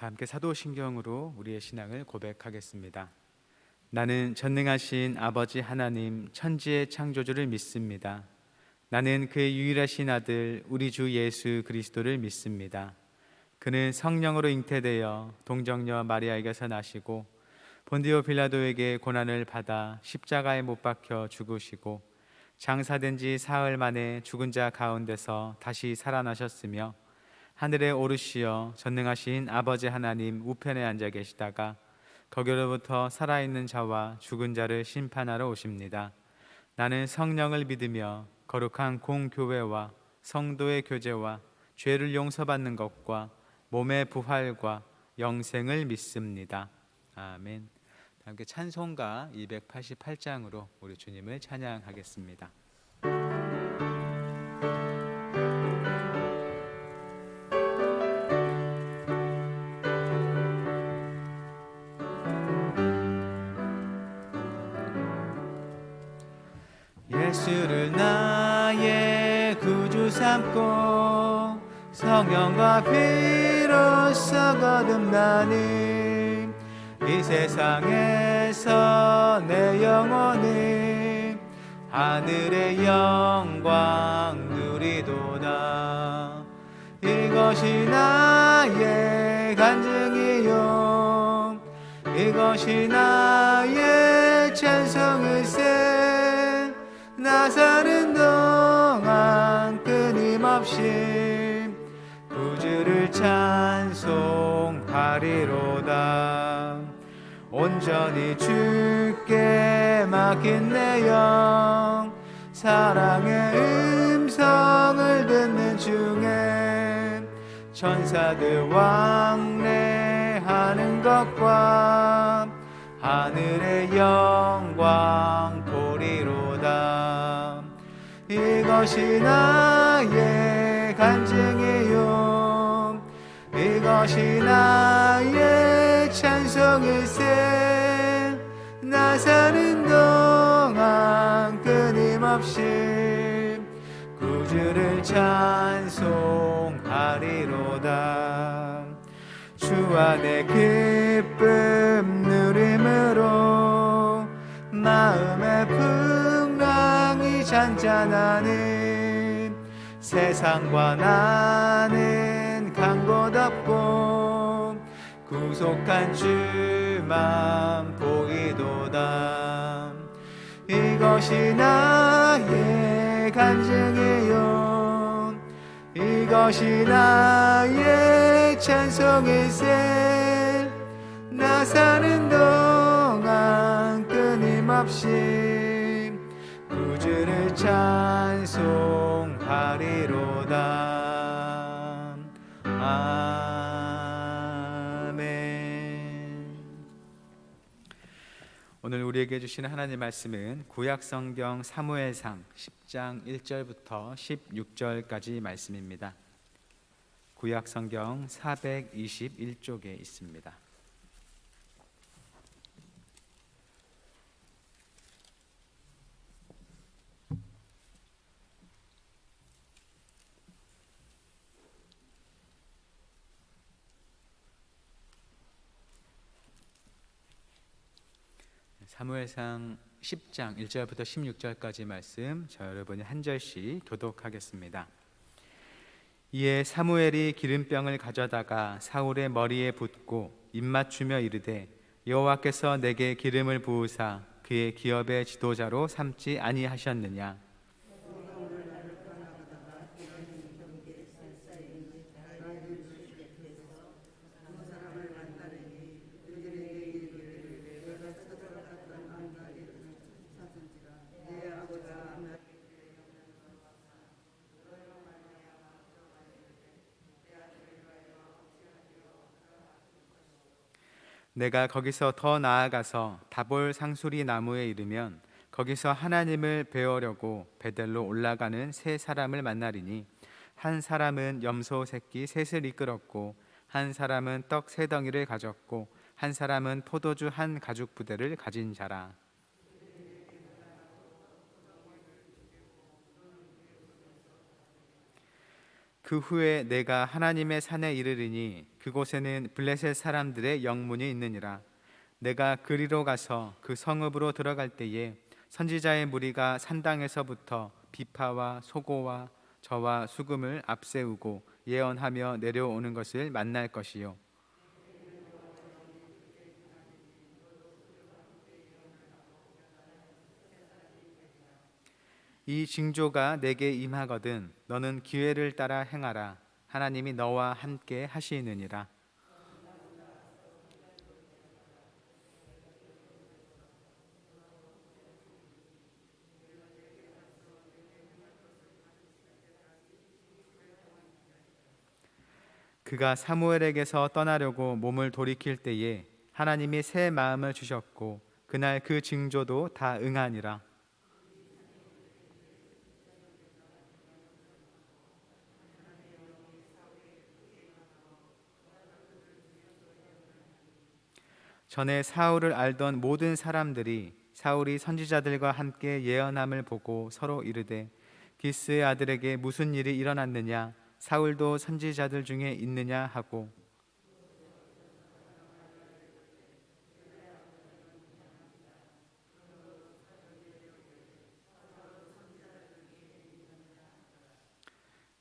다 함께 사도신경으로 우리의 신앙을 고백하겠습니다. 나는 전능하신 아버지 하나님 천지의 창조주를 믿습니다. 나는 그의 유일하신 아들 우리 주 예수 그리스도를 믿습니다. 그는 성령으로 잉태되어 동정녀 마리아에게서 나시고 본디오 빌라도에게 고난을 받아 십자가에 못 박혀 죽으시고 장사된 지 사흘 만에 죽은 자 가운데서 다시 살아나셨으며 하늘에 오르시어 전능하신 아버지 하나님 우편에 앉아 계시다가 거기로부터 살아있는 자와 죽은 자를 심판하러 오십니다. 나는 성령을 믿으며 거룩한 공교회와 성도의 교제와 죄를 용서받는 것과 몸의 부활과 영생을 믿습니다. 아멘. 함께 찬송가 288장으로 우리 주님을 찬양하겠습니다. 예수를 나의 구주 삼고 성령과 피로써 거듭나니 이 세상에서 내 영혼이 하늘의 영광 누리도다. 이것이 나의 간증이요 이것이 나의 찬송일세. 나 사는 동안 끊임없이 구주를 찬송하리로다. 온전히 주께 맡긴 내 영 사랑의 음성을 듣는 중에 천사들 왕래하는 것과 하늘의 영광 보리로다. 이것이 나의 간증이요 이것이 나의 찬송일세. 나 사는 동안 끊임없이 구주를 찬송하리로다. 주 안에 기쁨 누림으로 마음의 풍랑이 잔잔하니 세상과 나는 간 곳 없고 구속한 주만 보이도다. 이것이 나의 간증이요 이것이 나의 찬송일세. 나 사는 동안 끊임없이 구주를 찬송하리로다. 아멘. 오늘 우리에게 주시는 하나님의 말씀은 구약성경 사무엘상 10장 1절부터 16절까지 말씀입니다. 구약성경 421쪽에 있습니다. 사무엘상 10장 1절부터 16절까지 말씀 저 여러분이 한 절씩 교독하겠습니다. 이에 사무엘이 기름병을 가져다가 사울의 머리에 붓고 입맞추며 이르되 여호와께서 내게 기름을 부으사 그의 기업의 지도자로 삼지 아니하셨느냐. 내가 거기서 더 나아가서 다볼 상수리 나무에 이르면 거기서 하나님을 배우려고 베델로 올라가는 세 사람을 만나리니 한 사람은 염소 새끼 셋을 이끌었고 한 사람은 떡 세 덩이를 가졌고 한 사람은 포도주 한 가죽 부대를 가진 자라. 그 후에 내가 하나님의 산에 이르리니 그곳에는 블레셋 사람들의 영문이 있느니라. 내가 그리로 가서 그 성읍으로 들어갈 때에 선지자의 무리가 산당에서부터 비파와 소고와 저와 수금을 앞세우고 예언하며 내려오는 것을 만날 것이요. 이 징조가 내게 임하거든 너는 기회를 따라 행하라. 하나님이 너와 함께 하시느니라. 그가 사무엘에게서 떠나려고 몸을 돌이킬 때에 하나님이 새 마음을 주셨고 그날 그 징조도 다 응하니라. 전에 사울을 알던 모든 사람들이 사울이 선지자들과 함께 예언함을 보고 서로 이르되 기스의 아들에게 무슨 일이 일어났느냐 사울도 선지자들 중에 있느냐 하고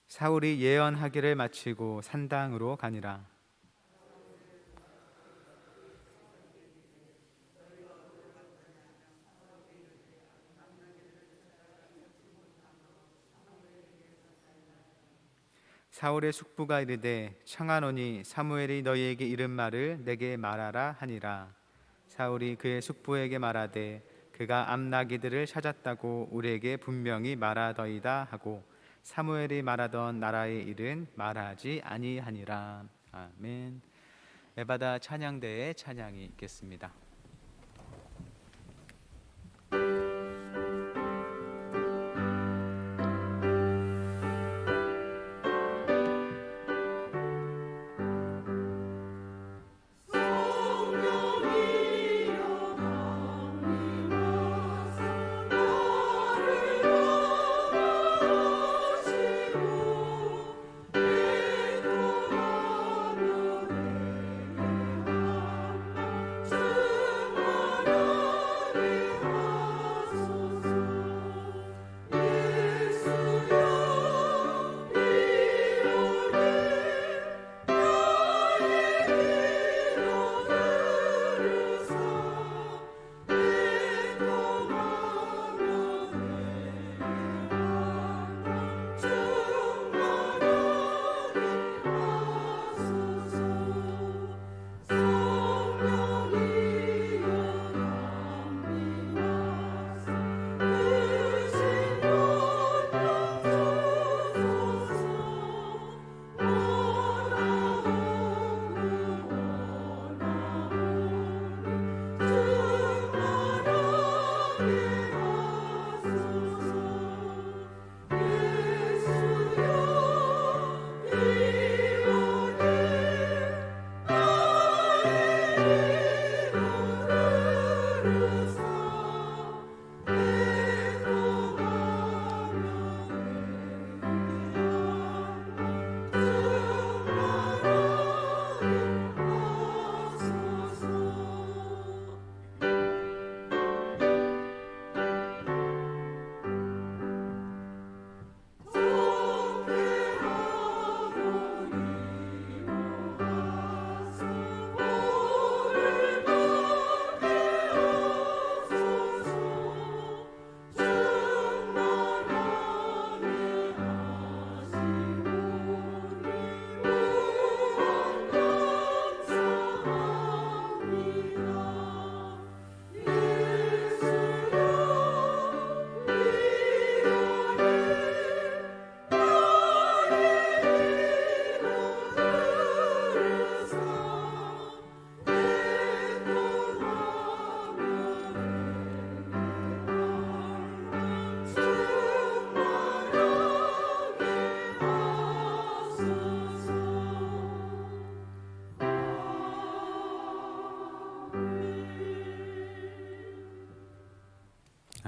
사울이 예언하기를 마치고 산당으로 가니라. 사울의 숙부가 이르되 청하노니 사무엘이 너희에게 이른 말을 내게 말하라 하니라. 사울이 그의 숙부에게 말하되 그가 암나기들을 찾았다고 우리에게 분명히 말하더이다 하고 사무엘이 말하던 나라의 일은 말하지 아니하니라. 아멘. 에바다 찬양대의 찬양이 있겠습니다.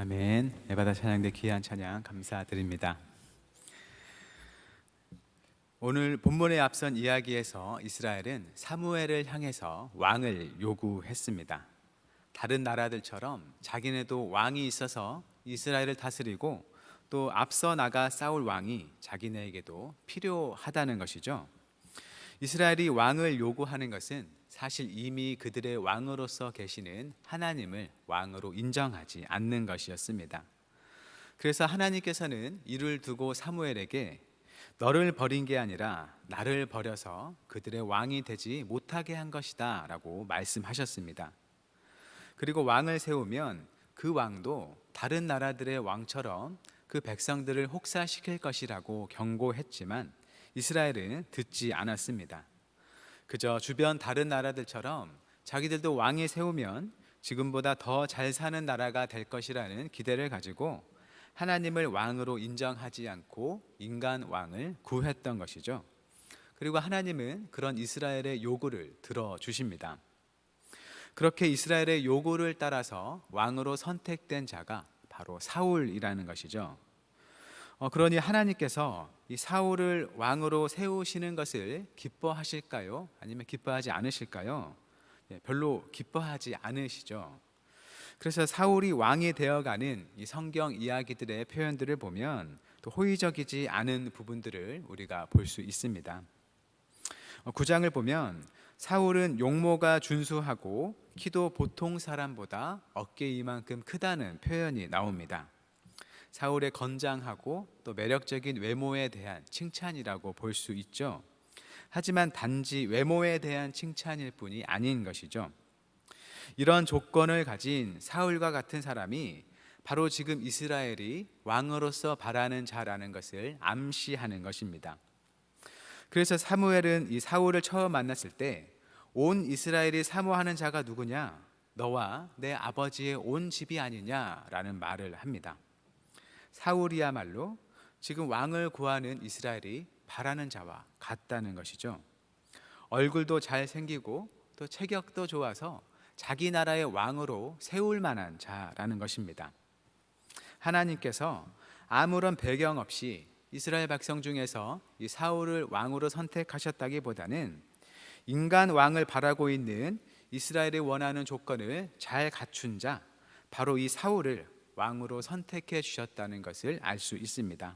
아멘. 에바다 찬양대 귀한 찬양 감사드립니다. 오늘 본문에 앞선 이야기에서 이스라엘은 사무엘을 향해서 왕을 요구했습니다. 다른 나라들처럼 자기네도 왕이 있어서 이스라엘을 다스리고 또 앞서 나가 싸울 왕이 자기네에게도 필요하다는 것이죠. 이스라엘이 왕을 요구하는 것은 사실 이미 그들의 왕으로서 계시는 하나님을 왕으로 인정하지 않는 것이었습니다. 그래서 하나님께서는 이를 두고 사무엘에게 너를 버린 게 아니라 나를 버려서 그들의 왕이 되지 못하게 한 것이다 라고 말씀하셨습니다. 그리고 왕을 세우면 그 왕도 다른 나라들의 왕처럼 그 백성들을 혹사시킬 것이라고 경고했지만 이스라엘은 듣지 않았습니다. 그저 주변 다른 나라들처럼 자기들도 왕이 세우면 지금보다 더 잘 사는 나라가 될 것이라는 기대를 가지고 하나님을 왕으로 인정하지 않고 인간 왕을 구했던 것이죠. 그리고 하나님은 그런 이스라엘의 요구를 들어주십니다. 그렇게 이스라엘의 요구를 따라서 왕으로 선택된 자가 바로 사울이라는 것이죠. 그러니 하나님께서 이 사울을 왕으로 세우시는 것을 기뻐하실까요? 아니면 기뻐하지 않으실까요? 별로 기뻐하지 않으시죠. 그래서 사울이 왕이 되어가는 이 성경 이야기들의 표현들을 보면 또 호의적이지 않은 부분들을 우리가 볼 수 있습니다. 9장을 보면 사울은 용모가 준수하고 키도 보통 사람보다 어깨 이만큼 크다는 표현이 나옵니다. 사울의 건장하고 또 매력적인 외모에 대한 칭찬이라고 볼 수 있죠. 하지만 단지 외모에 대한 칭찬일 뿐이 아닌 것이죠. 이런 조건을 가진 사울과 같은 사람이 바로 지금 이스라엘이 왕으로서 바라는 자라는 것을 암시하는 것입니다. 그래서 사무엘은 이 사울을 처음 만났을 때 온 이스라엘이 사모하는 자가 누구냐? 너와 내 아버지의 온 집이 아니냐라는 말을 합니다. 사울이야말로 지금 왕을 구하는 이스라엘이 바라는 자와 같다는 것이죠. 얼굴도 잘생기고 또 체격도 좋아서 자기 나라의 왕으로 세울 만한 자라는 것입니다. 하나님께서 아무런 배경 없이 이스라엘 백성 중에서 이 사울을 왕으로 선택하셨다기보다는 인간 왕을 바라고 있는 이스라엘이 원하는 조건을 잘 갖춘 자, 바로 이 사울을 왕으로 선택해 주셨다는 것을 알 수 있습니다.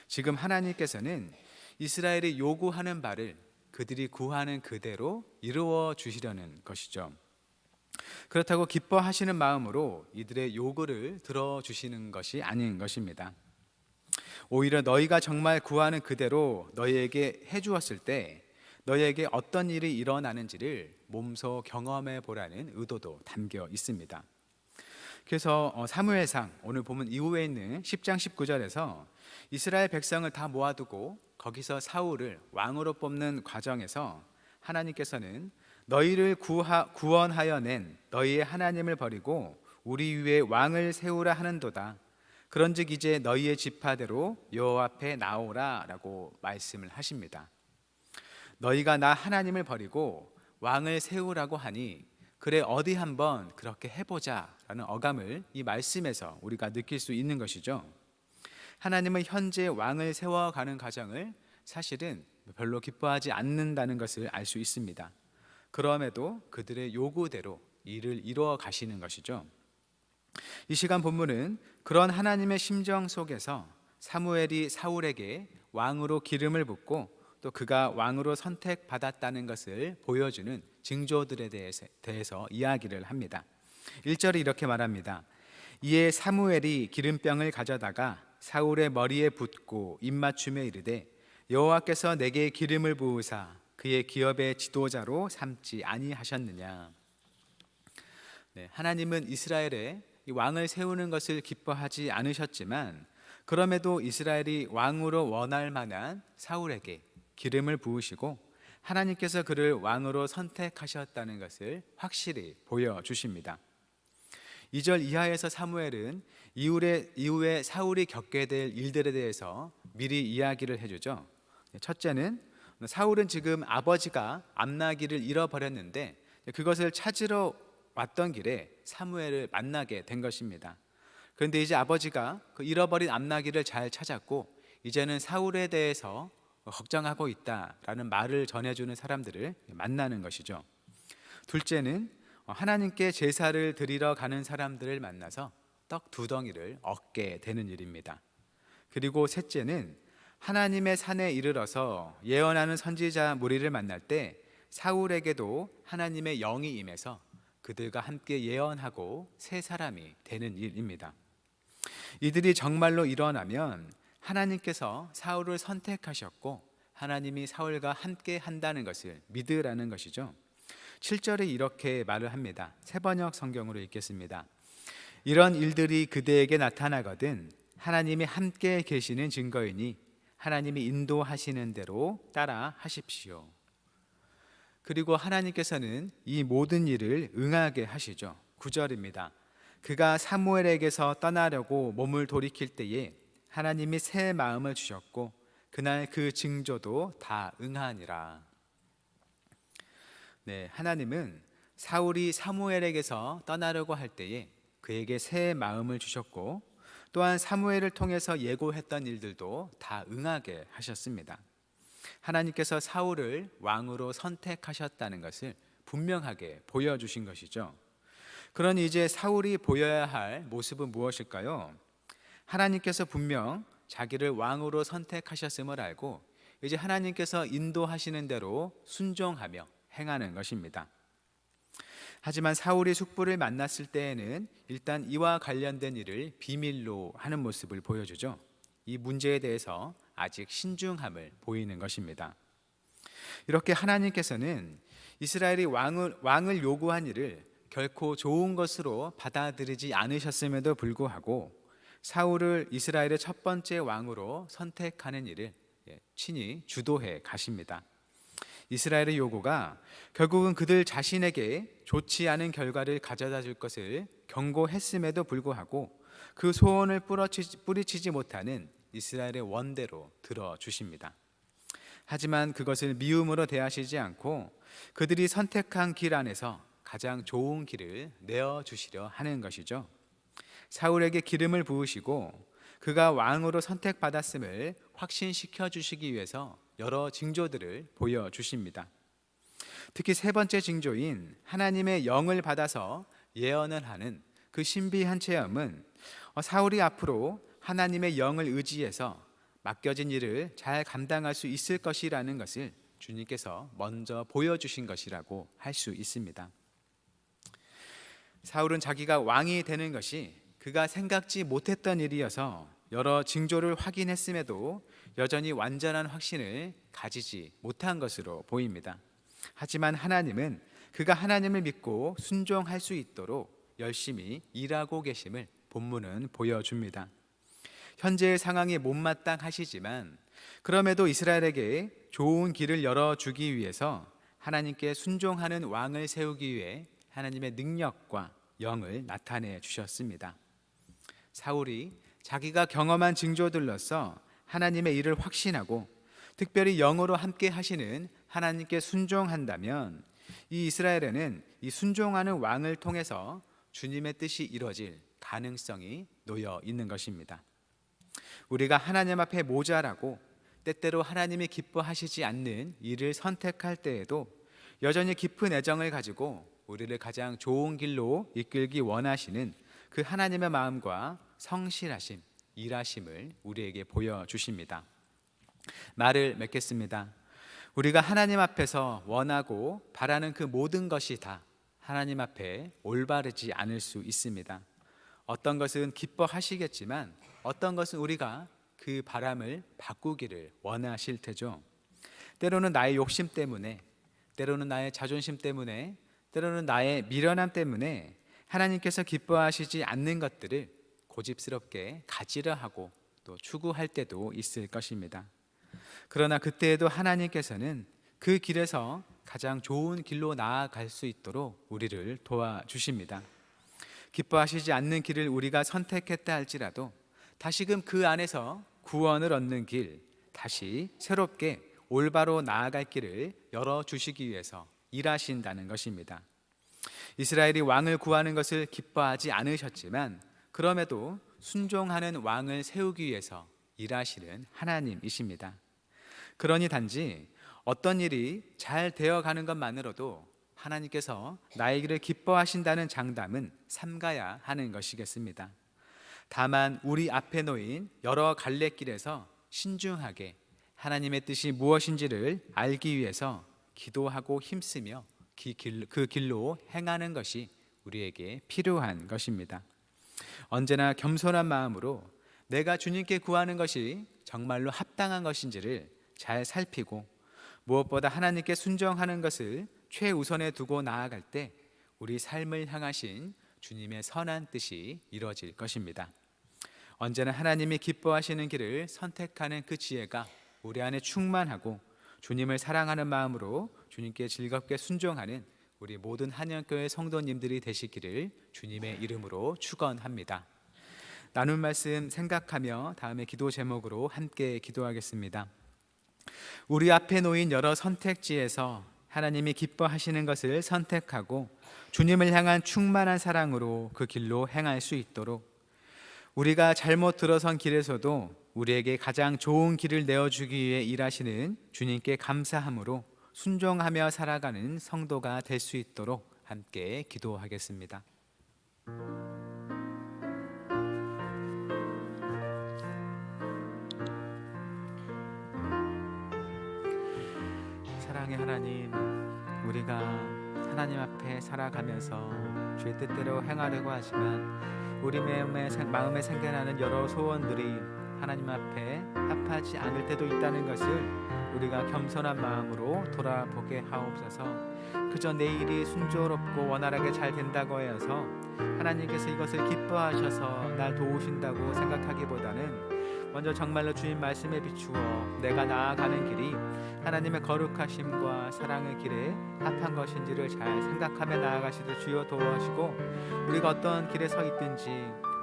지금 하나님께서는 이스라엘이 요구하는 바를 그들이 구하는 그대로 이루어 주시려는 것이죠. 그렇다고 기뻐하시는 마음으로 이들의 요구를 들어주시는 것이 아닌 것입니다. 오히려 너희가 정말 구하는 그대로 너희에게 해주었을 때 너희에게 어떤 일이 일어나는지를 몸소 경험해 보라는 의도도 담겨 있습니다. 그래서 사무엘상 오늘 보면 이후에 있는 10장 19절에서 이스라엘 백성을 다 모아두고 거기서 사울을 왕으로 뽑는 과정에서 하나님께서는 너희를 구원하여 낸 너희의 하나님을 버리고 우리 위에 왕을 세우라 하는도다. 그런즉 이제 너희의 지파대로 여호와 앞에 나오라 라고 말씀을 하십니다. 너희가 나 하나님을 버리고 왕을 세우라고 하니 그래 어디 한번 그렇게 해보자 라는 어감을 이 말씀에서 우리가 느낄 수 있는 것이죠. 하나님은 현재 왕을 세워가는 과정을 사실은 별로 기뻐하지 않는다는 것을 알 수 있습니다. 그럼에도 그들의 요구대로 일을 이루어 가시는 것이죠. 이 시간 본문은 그런 하나님의 심정 속에서 사무엘이 사울에게 왕으로 기름을 붓고 또 그가 왕으로 선택받았다는 것을 보여주는 징조들에 대해서 이야기를 합니다. 1절이 이렇게 말합니다. 이에 사무엘이 기름병을 가져다가 사울의 머리에 붓고 입맞춤에 이르되 여호와께서 내게 기름을 부으사 그의 기업의 지도자로 삼지 아니하셨느냐. 하나님은 이스라엘에 이 왕을 세우는 것을 기뻐하지 않으셨지만 그럼에도 이스라엘이 왕으로 원할 만한 사울에게 기름을 부으시고 하나님께서 그를 왕으로 선택하셨다는 것을 확실히 보여주십니다. 2절 이하에서 사무엘은 이후에 사울이 겪게 될 일들에 대해서 미리 이야기를 해주죠. 첫째는 사울은 지금 아버지가 암나기를 잃어버렸는데 그것을 찾으러 왔던 길에 사무엘을 만나게 된 것입니다. 그런데 이제 아버지가 그 잃어버린 암나기를 잘 찾았고 이제는 사울에 대해서 걱정하고 있다라는 말을 전해주는 사람들을 만나는 것이죠. 둘째는 하나님께 제사를 드리러 가는 사람들을 만나서 떡 2덩이를 얻게 되는 일입니다. 그리고 셋째는 하나님의 산에 이르러서 예언하는 선지자 무리를 만날 때 사울에게도 하나님의 영이 임해서 그들과 함께 예언하고 새 사람이 되는 일입니다. 이들이 정말로 일어나면 하나님께서 사울을 선택하셨고 하나님이 사울과 함께 한다는 것을 믿으라는 것이죠. 7절에 이렇게 말을 합니다. 새번역 성경으로 읽겠습니다. 이런 일들이 그대에게 나타나거든 하나님이 함께 계시는 증거이니 하나님이 인도하시는 대로 따라 하십시오. 그리고 하나님께서는 이 모든 일을 응하게 하시죠. 9절입니다. 그가 사무엘에게서 떠나려고 몸을 돌이킬 때에 하나님이 새 마음을 주셨고 그날 그 징조도 다 응하니라. 네, 하나님은 사울이 사무엘에게서 떠나려고 할 때에 그에게 새 마음을 주셨고 또한 사무엘을 통해서 예고했던 일들도 다 응하게 하셨습니다. 하나님께서 사울을 왕으로 선택하셨다는 것을 분명하게 보여주신 것이죠. 그러니 이제 사울이 보여야 할 모습은 무엇일까요? 하나님께서 분명 자기를 왕으로 선택하셨음을 알고 이제 하나님께서 인도하시는 대로 순종하며 행하는 것입니다. 하지만 사울이 숙부를 만났을 때에는 일단 이와 관련된 일을 비밀로 하는 모습을 보여주죠. 이 문제에 대해서 아직 신중함을 보이는 것입니다. 이렇게 하나님께서는 이스라엘이 왕을 요구한 일을 결코 좋은 것으로 받아들이지 않으셨음에도 불구하고 사울을 이스라엘의 첫 번째 왕으로 선택하는 일을 친히 주도해 가십니다. 이스라엘의 요구가 결국은 그들 자신에게 좋지 않은 결과를 가져다 줄 것을 경고했음에도 불구하고 그 소원을 뿌리치지 못하는 이스라엘의 원대로 들어주십니다. 하지만 그것을 미움으로 대하시지 않고 그들이 선택한 길 안에서 가장 좋은 길을 내어주시려 하는 것이죠. 사울에게 기름을 부으시고 그가 왕으로 선택받았음을 확신시켜 주시기 위해서 여러 징조들을 보여주십니다. 특히 세 번째 징조인 하나님의 영을 받아서 예언을 하는 그 신비한 체험은 사울이 앞으로 하나님의 영을 의지해서 맡겨진 일을 잘 감당할 수 있을 것이라는 것을 주님께서 먼저 보여주신 것이라고 할 수 있습니다. 사울은 자기가 왕이 되는 것이 그가 생각지 못했던 일이어서 여러 징조를 확인했음에도 여전히 완전한 확신을 가지지 못한 것으로 보입니다. 하지만 하나님은 그가 하나님을 믿고 순종할 수 있도록 열심히 일하고 계심을 본문은 보여줍니다. 현재의 상황이 못마땅하시지만 그럼에도 이스라엘에게 좋은 길을 열어주기 위해서 하나님께 순종하는 왕을 세우기 위해 하나님의 능력과 영을 나타내 주셨습니다. 사울이 자기가 경험한 징조들로서 하나님의 일을 확신하고 특별히 영으로 함께 하시는 하나님께 순종한다면 이 이스라엘에는 이 순종하는 왕을 통해서 주님의 뜻이 이루어질 가능성이 놓여 있는 것입니다. 우리가 하나님 앞에 모자라고 때때로 하나님이 기뻐하시지 않는 일을 선택할 때에도 여전히 깊은 애정을 가지고 우리를 가장 좋은 길로 이끌기 원하시는 그 하나님의 마음과 성실하심, 일하심을 우리에게 보여주십니다. 말을 맺겠습니다. 우리가 하나님 앞에서 원하고 바라는 그 모든 것이 다 하나님 앞에 올바르지 않을 수 있습니다. 어떤 것은 기뻐하시겠지만 어떤 것은 우리가 그 바람을 바꾸기를 원하실 테죠. 때로는 나의 욕심 때문에, 때로는 나의 자존심 때문에, 때로는 나의 미련함 때문에 하나님께서 기뻐하시지 않는 것들을 고집스럽게 가지려 하고 또 추구할 때도 있을 것입니다. 그러나 그때에도 하나님께서는 그 길에서 가장 좋은 길로 나아갈 수 있도록 우리를 도와주십니다. 기뻐하시지 않는 길을 우리가 선택했다 할지라도 다시금 그 안에서 구원을 얻는 길, 다시 새롭게 올바로 나아갈 길을 열어주시기 위해서 일하신다는 것입니다. 이스라엘이 왕을 구하는 것을 기뻐하지 않으셨지만 그럼에도 순종하는 왕을 세우기 위해서 일하시는 하나님이십니다. 그러니 단지 어떤 일이 잘 되어가는 것만으로도 하나님께서 나의 길을 기뻐하신다는 장담은 삼가야 하는 것이겠습니다. 다만 우리 앞에 놓인 여러 갈래길에서 신중하게 하나님의 뜻이 무엇인지를 알기 위해서 기도하고 힘쓰며 그 길로 행하는 것이 우리에게 필요한 것입니다. 언제나 겸손한 마음으로 내가 주님께 구하는 것이 정말로 합당한 것인지를 잘 살피고 무엇보다 하나님께 순종하는 것을 최우선에 두고 나아갈 때 우리 삶을 향하신 주님의 선한 뜻이 이루어질 것입니다. 언제나 하나님이 기뻐하시는 길을 선택하는 그 지혜가 우리 안에 충만하고 주님을 사랑하는 마음으로 주님께 즐겁게 순종하는 우리 모든 한영교회 성도님들이 되시기를 주님의 이름으로 축원합니다. 나눈 말씀 생각하며 다음에 기도 제목으로 함께 기도하겠습니다. 우리 앞에 놓인 여러 선택지에서 하나님이 기뻐하시는 것을 선택하고 주님을 향한 충만한 사랑으로 그 길로 행할 수 있도록 우리가 잘못 들어선 길에서도 우리에게 가장 좋은 길을 내어주기 위해 일하시는 주님께 감사함으로 순종하며 살아가는 성도가 될 수 있도록 함께 기도하겠습니다. 사랑의 하나님, 우리가 하나님 앞에 살아가면서 주의 뜻대로 행하려고 하지만 우리 마음에 생겨나는 여러 소원들이 하나님 앞에 합하지 않을 때도 있다는 것을 우리가 겸손한 마음으로 돌아보게 하옵소서. 그저 내 일이 순조롭고 원활하게 잘 된다고 하여서 하나님께서 이것을 기뻐하셔서 날 도우신다고 생각하기보다는 먼저 정말로 주님 말씀에 비추어 내가 나아가는 길이 하나님의 거룩하심과 사랑의 길에 합한 것인지를 잘 생각하며 나아가시듯 주여 도와주시고, 우리가 어떤 길에 서 있든지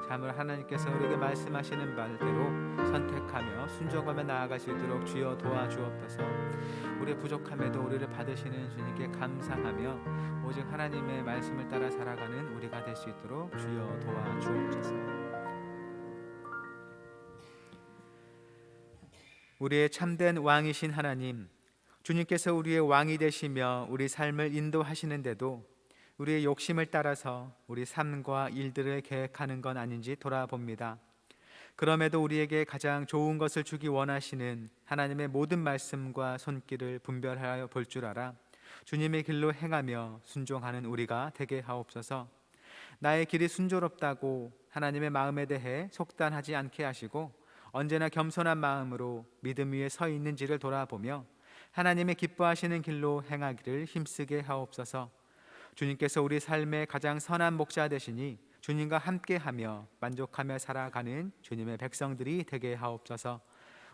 참으로 하나님께서 우리에게 말씀하시는 바대로 선택하며 순종하며 나아갈 수 있도록 주여 도와주옵소서. 우리의 부족함에도 우리를 받으시는 주님께 감사하며 오직 하나님의 말씀을 따라 살아가는 우리가 될 수 있도록 주여 도와주옵소서. 우리의 참된 왕이신 하나님, 주님께서 우리의 왕이 되시며 우리 삶을 인도하시는데도 우리의 욕심을 따라서 우리 삶과 일들을 계획하는 건 아닌지 돌아봅니다. 그럼에도 우리에게 가장 좋은 것을 주기 원하시는 하나님의 모든 말씀과 손길을 분별하여 볼 줄 알아 주님의 길로 행하며 순종하는 우리가 되게 하옵소서. 나의 길이 순조롭다고 하나님의 마음에 대해 속단하지 않게 하시고 언제나 겸손한 마음으로 믿음 위에 서 있는지를 돌아보며 하나님의 기뻐하시는 길로 행하기를 힘쓰게 하옵소서. 주님께서 우리 삶의 가장 선한 목자 되시니 주님과 함께하며 만족하며 살아가는 주님의 백성들이 되게 하옵소서.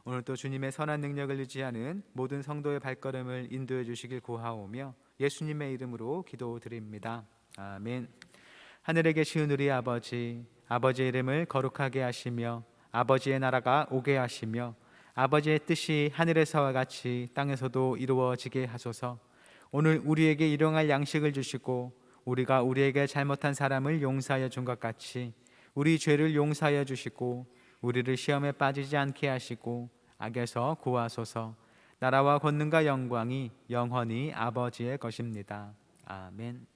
오늘도 주님의 선한 능력을 의지하는 모든 성도의 발걸음을 인도해 주시길 구하오며 예수님의 이름으로 기도드립니다. 아멘. 하늘에 계신 우리 아버지, 아버지의 이름을 거룩하게 하시며 아버지의 나라가 오게 하시며 아버지의 뜻이 하늘에서와 같이 땅에서도 이루어지게 하소서. 오늘 우리에게 일용할 양식을 주시고 우리가 우리에게 잘못한 사람을 용서하여 준 것 같이 우리 죄를 용서하여 주시고 우리를 시험에 빠지지 않게 하시고 악에서 구하소서. 나라와 권능과 영광이 영원히 아버지의 것입니다. 아멘.